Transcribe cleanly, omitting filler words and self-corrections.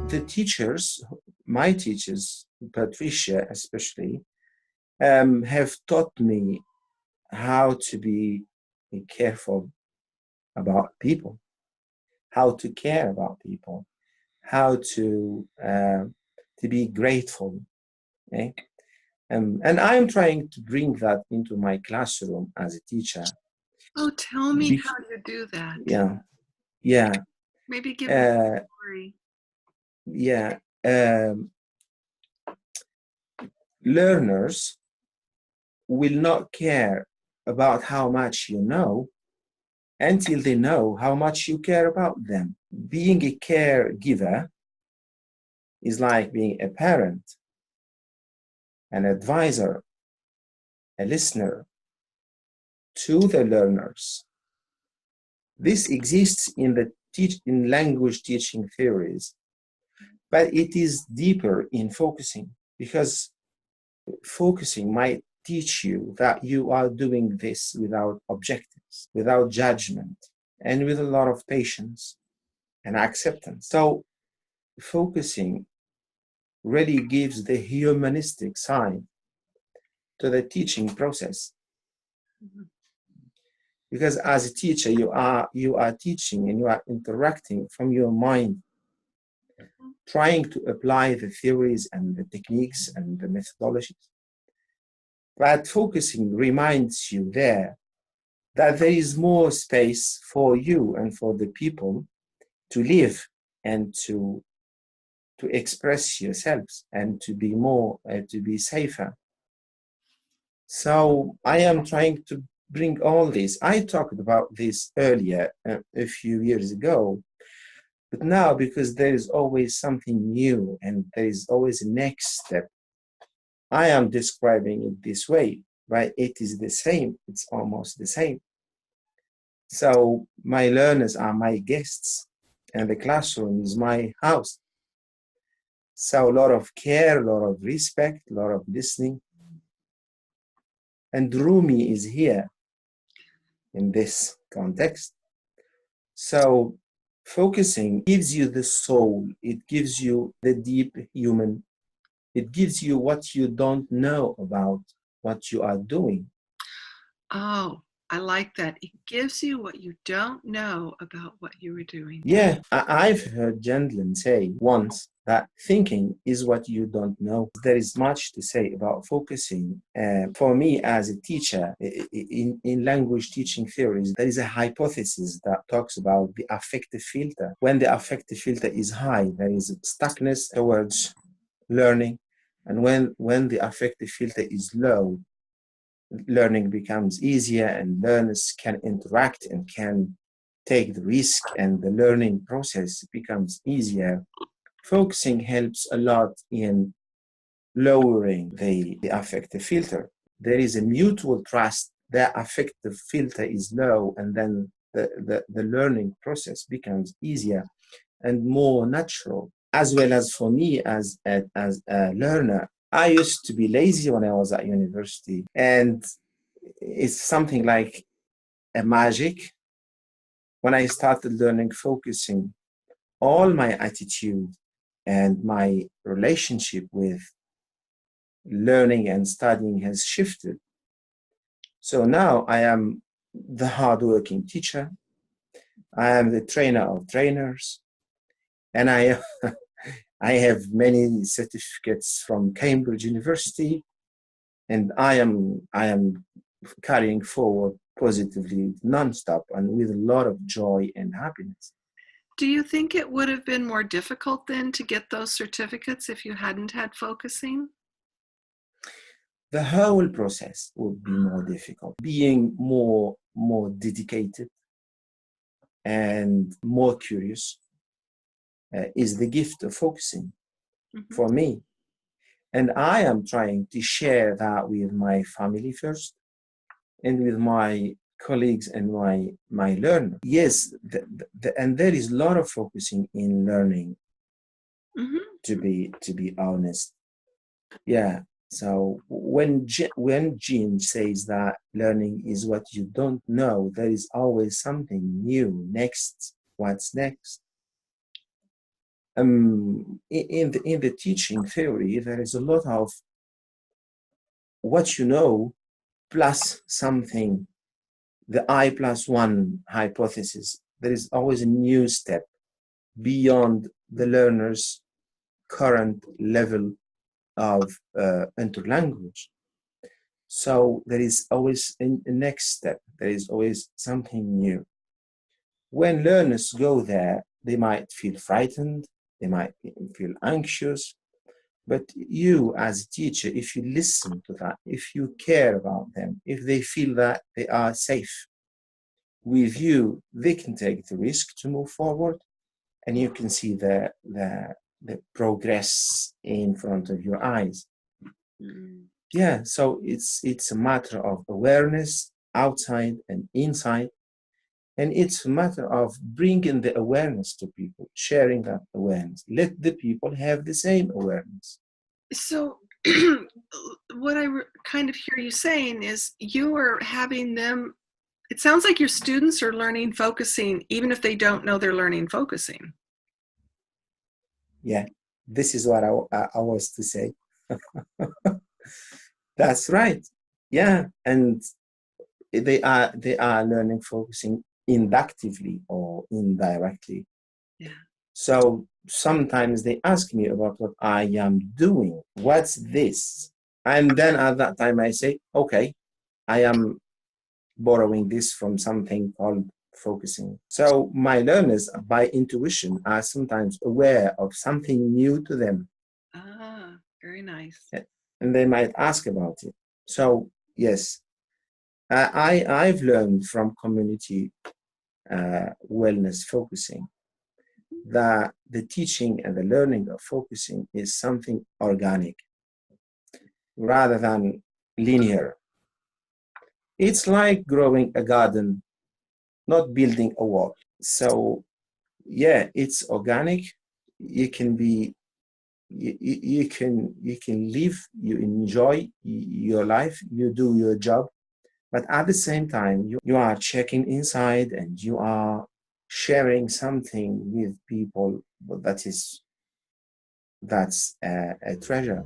The teachers, my teachers, Patricia especially, have taught me how to be careful about people, how to care about people, how to be grateful. Okay? And I'm trying to bring that into my classroom as a teacher. Oh, tell me Be- how you do that. yeah, yeah, Maybe give me uh, a story. yeah. Um, Learners will not care about how much you know until they know how much you care about them. Being a caregiver is like being a parent, an advisor, a listener to the learners. This exists in the in language teaching theories, but it is deeper in focusing, because focusing might teach you that you are doing this without objectives, without judgment, and with a lot of patience and acceptance. So focusing really gives the humanistic side to the teaching process. Mhm. Because as a teacher, you are teaching and you are interacting from your mind, trying to apply the theories and the techniques and the methodologies. But focusing reminds you there that there is more space for you and for the people to live and to express yourselves and to be more to be safer. So I am trying to bring all this. I talked about this earlier a few years ago, but now because there is always something new and there is always a next step, I am describing it this way, right? It is the same. It's almost the same. So my learners are my guests and the classroom is my house. So a lot of care, a lot of respect, a lot of listening. And Rumi is here in this context. So focusing gives you the soul, it gives you the deep human, it gives you what you don't know about what you are doing. Oh, I like that. It gives you what you don't know about what you were doing. Yeah, I've heard gentlemen say once that thinking is what you don't know. There is much to say about focusing. For me, as a teacher, in language teaching theories, there is a hypothesis that talks about the affective filter. When the affective filter is high, there is stuckness towards learning. And when the affective filter is low, learning becomes easier and learners can interact and can take the risk and the learning process becomes easier. Focusing helps a lot in lowering the affective filter. There is a mutual trust. The affective filter is low and then the learning process becomes easier and more natural. As well as for me as a learner, I used to be lazy when I was at university, and it's something like a magic. When I started learning focusing, all my attitude and my relationship with learning and studying has shifted. So now I am the hardworking teacher. I am the trainer of trainers, and I have many certificates from Cambridge University, and I am carrying forward positively nonstop and with a lot of joy and happiness. Do you think it would have been more difficult then to get those certificates if you hadn't had focusing? The whole process would be more difficult. Being more dedicated and more curious is the gift of focusing Mhm. for me. And I am trying to share that with my family first and with my colleagues and my learners. Yes, and there is a lot of focusing in learning, Mhm. to be honest. Yeah. So when Jean says that learning is what you don't know, there is always something new next. What's next? In the teaching theory, there is a lot of what you know plus something, the I plus one hypothesis. There is always a new step beyond the learner's current level of interlanguage. So there is always a next step. There is always something new. When learners go there, they might feel frightened, they might feel anxious, but you as a teacher, if you listen to that, if you care about them, if they feel that they are safe with you, they can take the risk to move forward, and you can see the progress in front of your eyes. Mm. Yeah, so it's a matter of awareness outside and inside, and it's a matter of bringing the awareness to people, sharing that awareness. Let the people have the same awareness. So what I kind of hear you saying is you are having them, it sounds like your students are learning focusing even if they don't know they're learning focusing. Yeah, this is what I was to say. That's right. Yeah, and they are learning focusing inductively or indirectly. Yeah. So sometimes they ask me about what I am doing. What's this? And then at that time I say, okay, I am borrowing this from something called focusing. So my learners, by intuition, are sometimes aware of something new to them, Ah, very nice. and they might ask about it. So yes, I've learned from community wellness focusing that the teaching and the learning of focusing is something organic rather than linear. It's like growing a garden, not building a wall. So yeah, it's organic. You can be you can live, you enjoy your life, you do your job, but at the same time you are checking inside and you are sharing something with people that's a treasure.